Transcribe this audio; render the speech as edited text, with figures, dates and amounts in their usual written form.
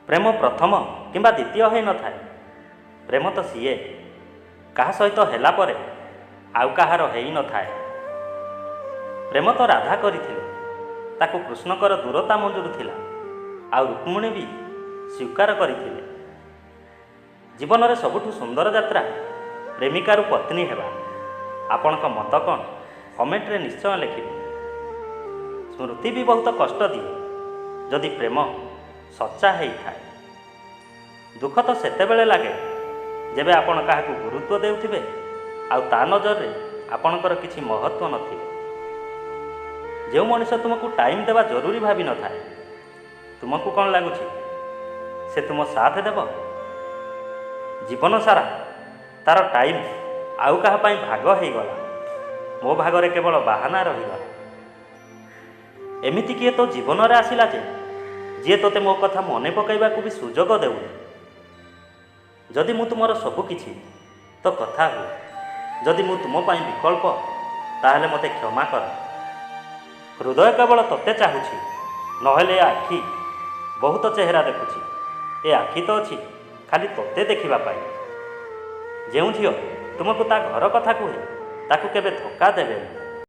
ପ୍ରେମ ପ୍ରଥମ କିମ୍ବା ଦ୍ୱିତୀୟ ହୋଇନଥାଏ। ପ୍ରେମ ତ ସିଏ କାହା ସହିତ ହେଲା ପରେ ଆଉ କାହାର ହେଇନଥାଏ। ପ୍ରେମ ତ ରାଧା କରିଥିଲେ, ତାକୁ କୃଷ୍ଣଙ୍କର ଦୂରତା ମଞ୍ଜୁର ଥିଲା, ଆଉ ରୁକ୍ମିଣୀ ବି ସ୍ୱୀକାର କରିଥିଲେ। ଜୀବନରେ ସବୁଠୁ ସୁନ୍ଦର ଯାତ୍ରା ପ୍ରେମିକାରୁ ପତ୍ନୀ ହେବା। ଆପଣଙ୍କ ମତ କ'ଣ? କମେଣ୍ଟରେ ନିଶ୍ଚୟ ଲେଖିବେ। ସ୍ମୃତି ବି ବହୁତ କଷ୍ଟ ଦିଏ ଯଦି ପ୍ରେମ ସଚ୍ଚା ହେଇଥାଏ। ଦୁଃଖ ତ ସେତେବେଳେ ଲାଗେ ଯେବେ ଆପଣ କାହାକୁ ଗୁରୁତ୍ୱ ଦେଉଥିବେ ଆଉ ତା ନଜରରେ ଆପଣଙ୍କର କିଛି ମହତ୍ଵ ନଥିବ। ଯେଉଁ ମଣିଷ ତୁମକୁ ଟାଇମ୍ ଦେବା ଜରୁରୀ ଭାବିନଥାଏ, ତୁମକୁ କ'ଣ ଲାଗୁଛି ସେ ତୁମ ସାଥ ଦେବ? ଜୀବନ ସାରା ତା'ର ଟାଇମ୍ ଆଉ କାହା ପାଇଁ ଭାଗ ହେଇଗଲା, ମୋ ଭାଗରେ କେବଳ ବାହାନା ରହିଗଲା। ଏମିତି କିଏ ତୋ ଜୀବନରେ ଆସିଲା ଯେ ଯିଏ ତୋତେ ମୋ କଥା ମନେ ପକାଇବାକୁ ବି ସୁଯୋଗ ଦେଉନି। ଯଦି ମୁଁ ତୁମର ସବୁକିଛି ତ କଥା ହୁଏ, ଯଦି ମୁଁ ତୁମ ପାଇଁ ବିକଳ୍ପ ତାହେଲେ ମୋତେ କ୍ଷମା କର। ହୃଦୟ କେବଳ ତୋତେ ଚାହୁଁଛି, ନହେଲେ ଏ ଆଖି ବହୁତ ଚେହେରା ଦେଖୁଛି। ଏ ଆଖି ତ ଅଛି ଖାଲି ତୋତେ ଦେଖିବା ପାଇଁ। ଯେଉଁ ଝିଅ ତୁମକୁ ତା ଘର କଥା କୁହେ ତାକୁ କେବେ ଧୋକା ଦେବେନି।